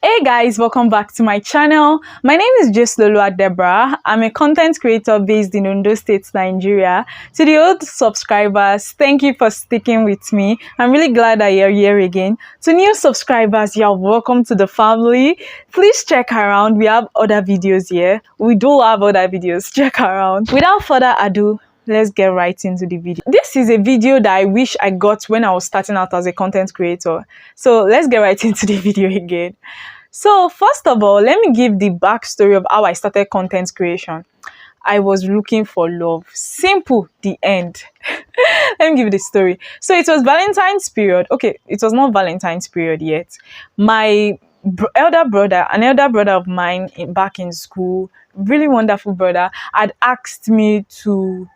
Hey guys, welcome back to my channel. My name is Jeslolua Deborah. I'm a content creator based in Ondo State, Nigeria. To the old subscribers, thank you for sticking with me. I'm really glad that you're here again. To new subscribers, you're welcome to the family. Please check around. We have other videos here. We do have other videos. Check around. Without further ado, let's get right into the video. This is a video that I wish I got when I was starting out as a content creator. So let's get right into the video again. So first of all, let me give the backstory of how I started content creation. I was looking for love. Simple, the end. Let me give you the story. So it was Valentine's period. Okay, it was not Valentine's period yet. My elder brother, an elder brother of mine back in school, really wonderful brother, had asked me to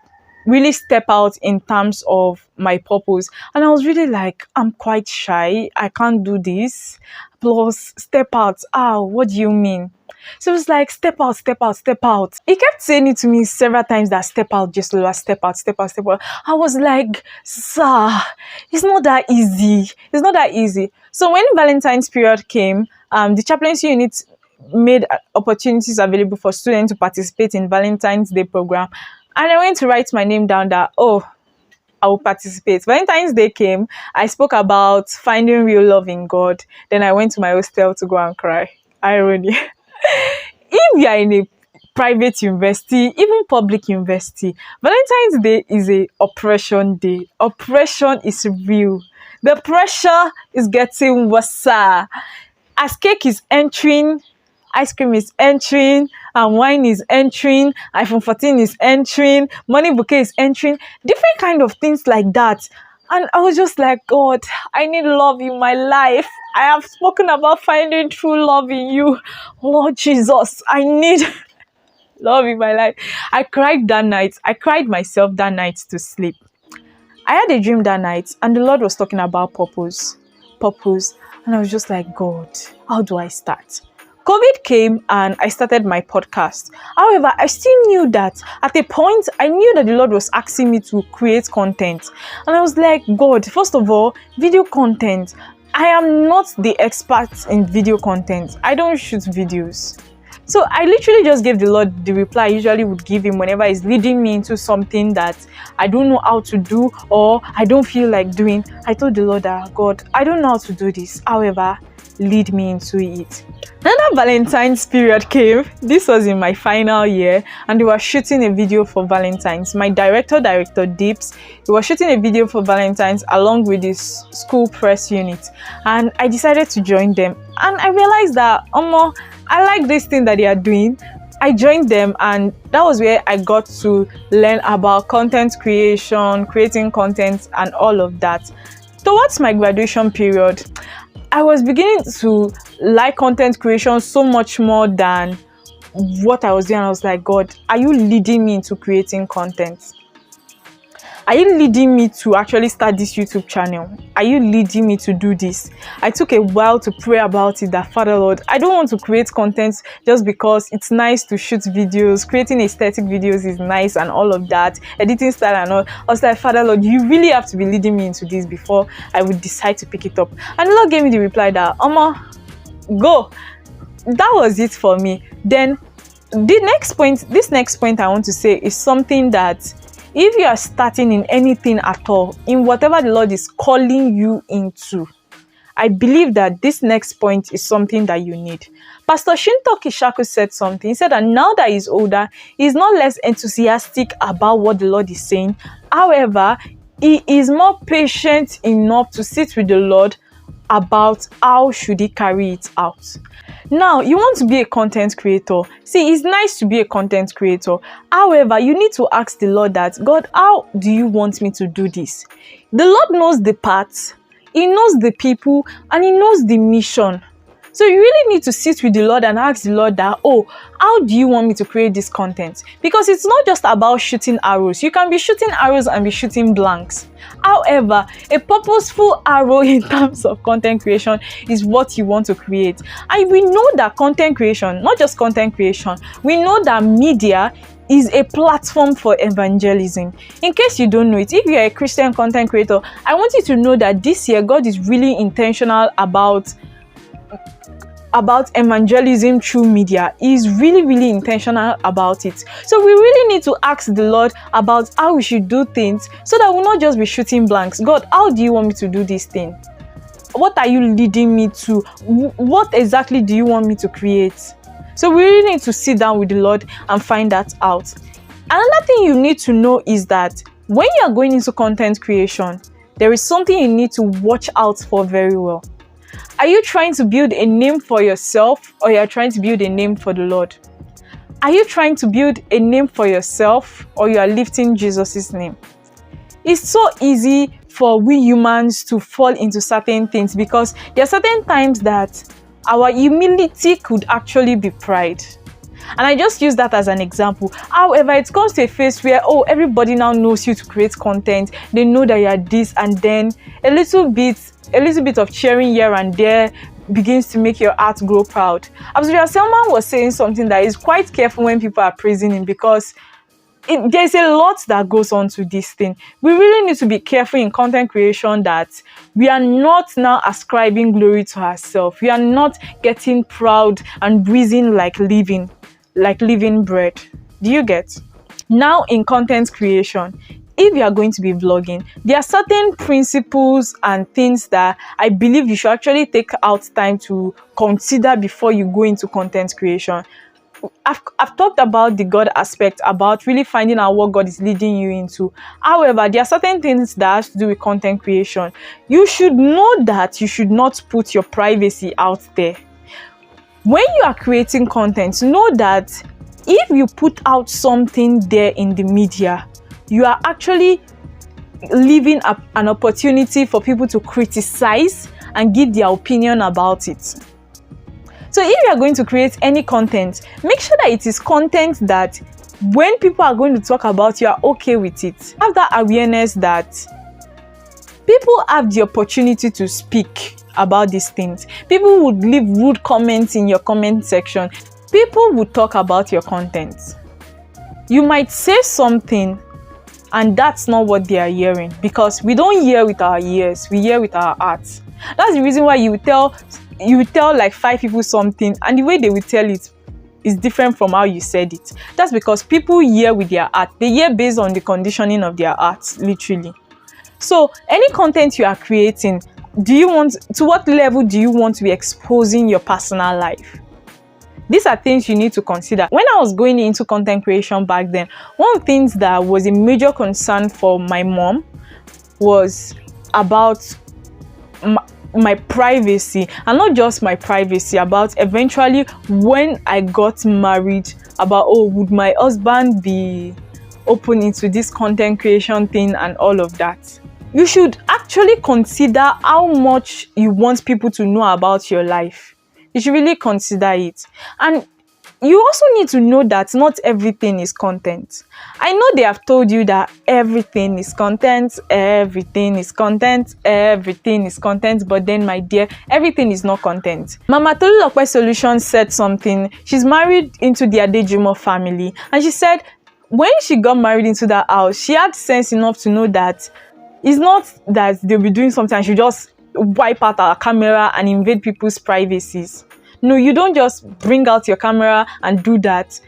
really step out in terms of my purpose, and I was really like, I'm quite shy, I can't do this, plus step out, what do you mean? So it was like, step out, step out, step out. He kept saying it to me several times, that step out, just step out, step out, step out. I was like, sir, it's not that easy, it's not that easy. So when Valentine's period came, the chaplaincy unit made opportunities available for students to participate in Valentine's Day program. And I went to write my name down that, I will participate. Valentine's Day came. I spoke about finding real love in God. Then I went to my hostel to go and cry. Irony. If you are in a private university, even public university, Valentine's Day is a oppression day. Oppression is real. The pressure is getting worse. As cake is entering, ice cream is entering, and wine is entering, iPhone 14 is entering, money bouquet is entering, different kind of things like that. And I was just like, God, I need love in my life. I have spoken about finding true love in you. Lord Jesus, I need love in my life. I cried that night. I cried myself that night to sleep. I had a dream that night, and the Lord was talking about purpose. And I was just like, God, how do I start? COVID came and I started my podcast. However, I still knew that at a point, I knew that the Lord was asking me to create content. And I was like, God, first of all, video content. I am not the expert in video content. I don't shoot videos. So I literally just gave the Lord the reply I usually would give him whenever he's leading me into something that I don't know how to do or I don't feel like doing. I told the Lord that, God, I don't know how to do this. However, lead me into it. Another Valentine's period came. This was in my final year, and they were shooting a video for Valentine's. My director Dips, he was shooting a video for Valentine's along with his school press unit, and I decided to join them. And I realized that I like this thing that they are doing. I joined them, and that was where I got to learn about content creation, creating content, and all of that. Towards my graduation period, I was beginning to like content creation so much more than what I was doing. I was like, God, are you leading me into creating content? Are you leading me to actually start this YouTube channel? Are you leading me to do this? I took a while to pray about it, that Father Lord, I don't want to create content just because it's nice to shoot videos. Creating aesthetic videos is nice and all of that. Editing style and all. I was like, Father Lord, you really have to be leading me into this before I would decide to pick it up. And the Lord gave me the reply that, go. That was it for me. Then this next point I want to say is something that if you are starting in anything at all, in whatever the Lord is calling you into, I believe that this next point is something that you need. Pastor Shinto Kishaku said something. He said that now that he's older, he's not less enthusiastic about what the Lord is saying. However, he is more patient enough to sit with the Lord about how should he carry it out. Now, you want to be a content creator. See, it's nice to be a content creator. However, you need to ask the Lord that, God, how do you want me to do this? The Lord knows the paths, he knows the people, and he knows the mission. So you really need to sit with the Lord and ask the Lord that, how do you want me to create this content? Because it's not just about shooting arrows. You can be shooting arrows and be shooting blanks. However, a purposeful arrow in terms of content creation is what you want to create. And we know that content creation, not just content creation, we know that media is a platform for evangelism. In case you don't know it, if you're a Christian content creator, I want you to know that this year God is really intentional about about evangelism through media. He's really intentional about it. So we really need to ask the Lord about how we should do things, so that we'll not just be shooting blanks. God, how do you want me to do this thing? What are you leading me to? What exactly do you want me to create? So we really need to sit down with the Lord and find that out. Another thing you need to know is that when you are going into content creation, there is something you need to watch out for very well. Are you trying to build a name for yourself, or you are trying to build a name for the Lord? Are you trying to build a name for yourself, or you are lifting Jesus' name? It's so easy for we humans to fall into certain things, because there are certain times that our humility could actually be pride. And I just use that as an example. However, it comes to a phase where, everybody now knows you to create content. They know that you are this, and then a little bit of cheering here and there begins to make your heart grow proud. Abdul Selman was saying something that is quite careful when people are praising him, because there's a lot that goes on to this thing. We really need to be careful in content creation that we are not now ascribing glory to ourselves. We are not getting proud and breathing like living bread. Do you get? Now, in content creation, if you are going to be vlogging, there are certain principles and things that I believe you should actually take out time to consider before you go into content creation. I've talked about the God aspect, about really finding out what God is leading you into. However, there are certain things that have to do with content creation. You should know that you should not put your privacy out there. When you are creating content, know that if you put out something there in the media, you are actually leaving an opportunity for people to criticize and give their opinion about it. So if you are going to create any content, make sure that it is content that when people are going to talk about, you are okay with it. Have that awareness that people have the opportunity to speak about these things. People would leave rude comments in your comment section. People would talk about your content. You might say something and that's not what they are hearing, because we don't hear with our ears, we hear with our hearts. That's the reason why you will tell like 5 people something, and the way they will tell it is different from how you said it. That's because people hear with their heart. They hear based on the conditioning of their hearts, literally. So any content you are creating, to what level do you want to be exposing your personal life? These are things you need to consider. When I was going into content creation back then, one of the things that was a major concern for my mom was about my privacy, and not just my privacy, about eventually when I got married, about would my husband be open into this content creation thing and all of that. You should actually consider how much you want people to know about your life. You should really consider it. And you also need to know that not everything is content. I know they have told you that everything is content, everything is content, everything is content, but then, my dear, everything is not content. Mama Tolulope Solutions said something. She's married into the Adejimo family, and she said when she got married into that house, she had sense enough to know that it's not that they'll be doing something and she just wipe out our camera and invade people's privacies. No, you don't just bring out your camera and do that.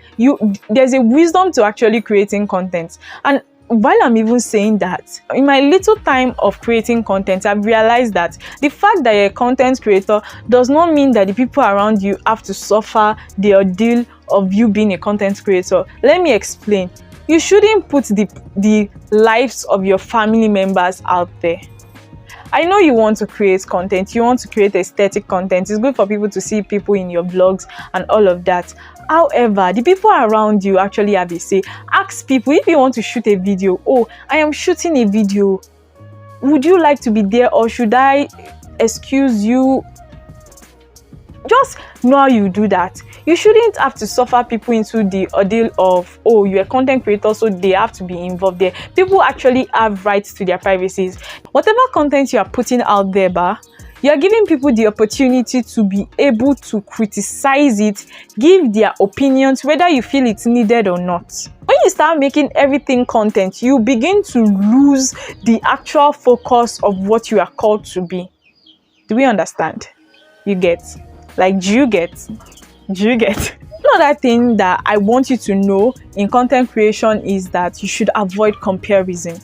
There's a wisdom to actually creating content. And while I'm even saying that, in my little time of creating content, I've realized that the fact that you're a content creator does not mean that the people around you have to suffer the ordeal of you being a content creator. Let me explain. You shouldn't put the lives of your family members out there. I know you want to create content, you want to create aesthetic content. It's good for people to see people in your vlogs and all of that. However, the people around you actually have a say. Ask people, if you want to shoot a video, I am shooting a video, would you like to be there, or should I excuse you? Just know how you do that. You shouldn't have to suffer people into the ordeal of, you're a content creator, so they have to be involved there. People actually have rights to their privacies. Whatever content you are putting out there, you're giving people the opportunity to be able to criticize it, give their opinions, whether you feel it's needed or not. When you start making everything content, you begin to lose the actual focus of what you are called to be. Do we understand? You get? Like, do you get? Another thing that I want you to know in content creation is that you should avoid comparison.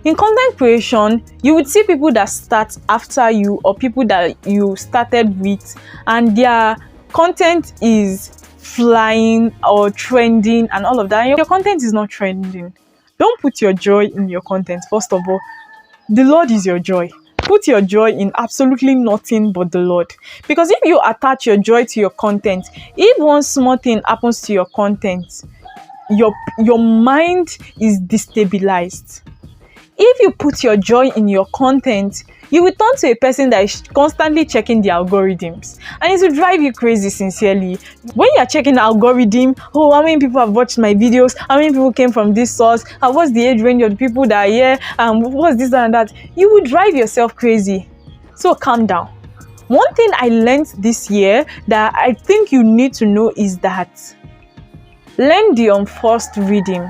In content creation, you would see people that start after you or people that you started with, and their content is flying or trending and all of that. Your content is not trending. Don't put your joy in your content. First of all, the Lord is your joy. Put your joy in absolutely nothing but the Lord. Because if you attach your joy to your content, if one small thing happens to your content, your mind is destabilized. If you put your joy in your content, you will turn to a person that is constantly checking the algorithms, and it will drive you crazy, sincerely. When you are checking the algorithm, oh, how many people have watched my videos, how many people came from this source, what's the age range of the people that are here, what's this and that, you will drive yourself crazy. So calm down. One thing I learned this year that I think you need to know is that learn the unforced rhythm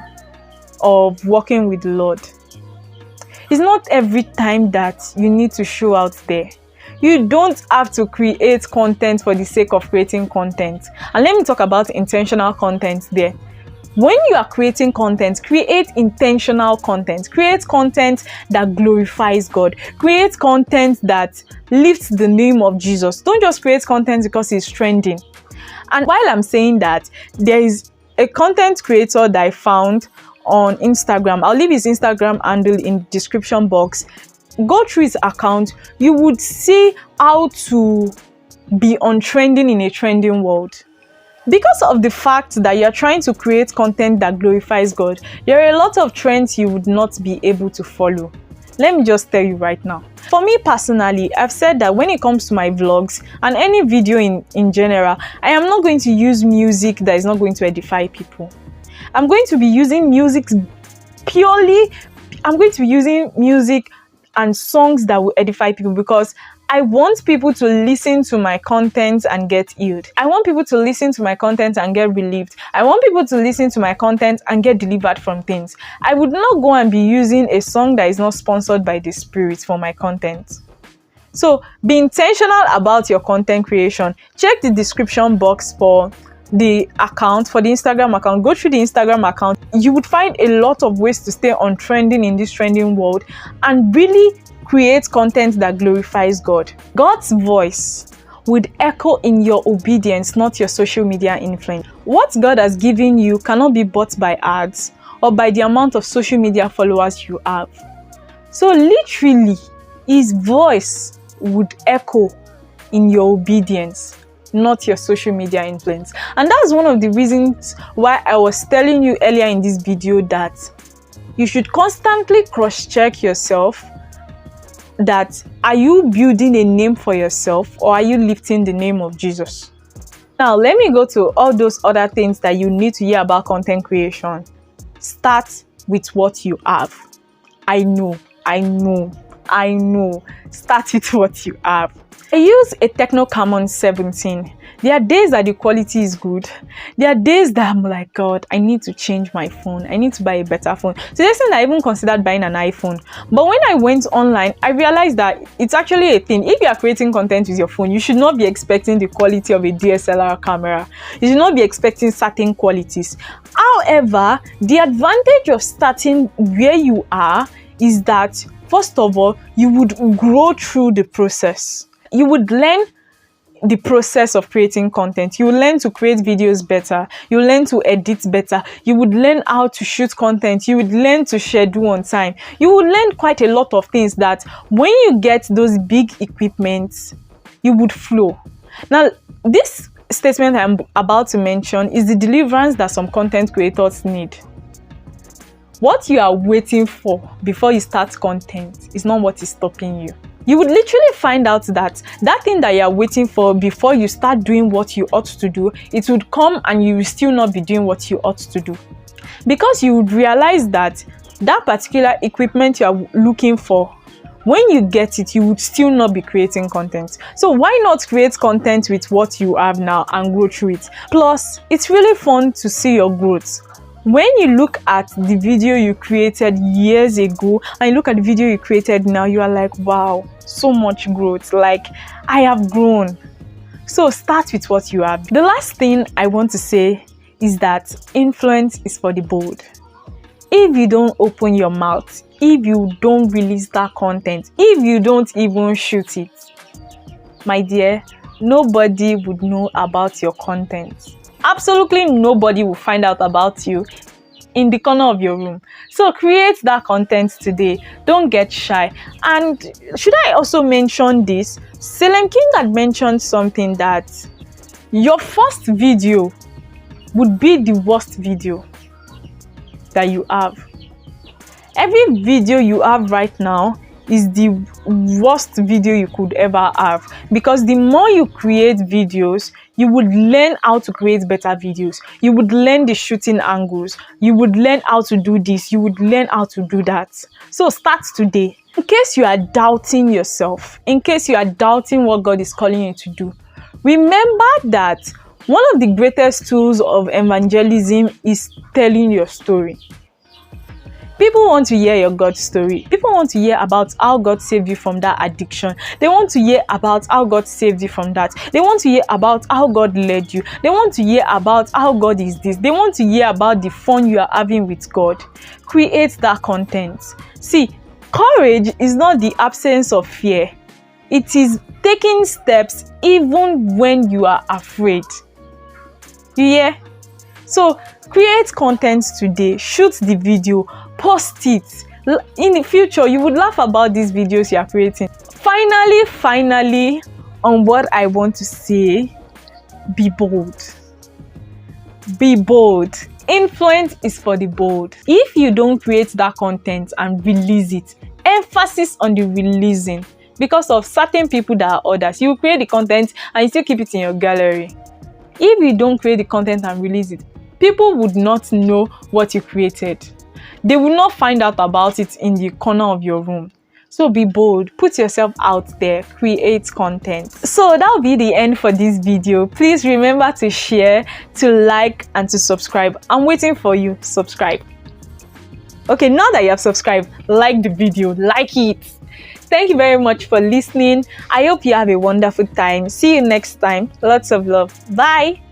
of working with the Lord. It's not every time that you need to show out there. You don't have to create content for the sake of creating content. And let me talk about intentional content there. When you are creating content, create intentional content. Create content that glorifies God. Create content that lifts the name of Jesus. Don't just create content because it's trending. And while I'm saying that, there is a content creator that I found on Instagram. I'll leave his Instagram handle in the description box. Go through his account. You would see how to be on trending in a trending world. Because of the fact that you're trying to create content that glorifies God, there are a lot of trends you would not be able to follow. Let me just tell you right now. For me personally, I've said that when it comes to my vlogs and any video in general, I am not going to use music that is not going to edify people. I'm going to be using music and songs that will edify people, because I want people to listen to my content and get healed. I want people to listen to my content and get relieved. I want people to listen to my content and get delivered from things. I would not go and be using a song that is not sponsored by the Spirit for my content. So be intentional about your content creation. Check the description box for the account, for the Instagram account. Go through the Instagram account. You would find a lot of ways to stay on trending in this trending world and really create content that glorifies God. God's voice would echo in your obedience, not your social media influence. What God has given you cannot be bought by ads or by the amount of social media followers you have. So literally, his voice would echo in your obedience, not your social media influence. And that's one of the reasons why I was telling you earlier in this video that you should constantly cross-check yourself. That are you building a name for yourself, or are you lifting the name of Jesus? Now let me go to all those other things that you need to hear about content creation. Start with what you have. I know. Start with what you have. I use a Tecno Camon 17. There are days that the quality is good. There are days that I'm like, God, I need to change my phone. I need to buy a better phone. So this thing I even considered buying an iPhone. But when I went online, I realized that it's actually a thing. If you are creating content with your phone, you should not be expecting the quality of a DSLR camera. You should not be expecting certain qualities. However, the advantage of starting where you are is that, first of all, you would grow through the process. You would learn the process of creating content. You will learn to create videos better. You will learn to edit better. You would learn how to shoot content. You would learn to schedule on time. You would learn quite a lot of things that when you get those big equipments, you would flow. Now, this statement I'm about to mention is the deliverance that some content creators need. What you are waiting for before you start content is not what is stopping you. You would literally find out that thing that you are waiting for before you start doing what you ought to do, it would come and you will still not be doing what you ought to do. Because you would realize that particular equipment you are looking for, when you get it, you would still not be creating content. So why not create content with what you have now and grow through it? Plus, it's really fun to see your growth. When you look at the video you created years ago and you look at the video you created now, you are like, wow, so much growth. Like, I have grown. So start with what you have. The last thing I want to say is that influence is for the bold. If you don't open your mouth, if you don't release that content, if you don't even shoot it, my dear, nobody would know about your content. Absolutely nobody will find out about you in the corner of your room. So create that content today. Don't get shy. And should I also mention this? Salem King had mentioned something that your first video would be the worst video that you have. Every video you have right now is the worst video you could ever have, because the more you create videos, you would learn how to create better videos. You would learn the shooting angles. You would learn how to do this. You would learn how to do that. So start today. In case you are doubting yourself, in case you are doubting what God is calling you to do, remember that one of the greatest tools of evangelism is telling your story. People want to hear your God story. People want to hear about how God saved you from that addiction. They want to hear about how God saved you from that. They want to hear about how God led you. They want to hear about how God is this. They want to hear about the fun you are having with God. Create that content. See, courage is not the absence of fear. It is taking steps even when you are afraid. You hear? So create content today. Shoot the video. Post it. In the future, you would laugh about these videos you are creating. Finally, on what I want to say, be bold. Be bold. Influence is for the bold. If you don't create that content and release it, emphasis on the releasing, because of certain people that are others. You create the content and you still keep it in your gallery. If you don't create the content and release it, people would not know what you created. They will not find out about it in the corner of your room. So be bold, put yourself out there, create content. So that will be the end for this video. Please remember to share, to like, and to subscribe. I'm waiting for you. Subscribe. Okay, now that you have subscribed, like the video, like it. Thank you very much for listening. I hope you have a wonderful time. See you next time. Lots of love. Bye.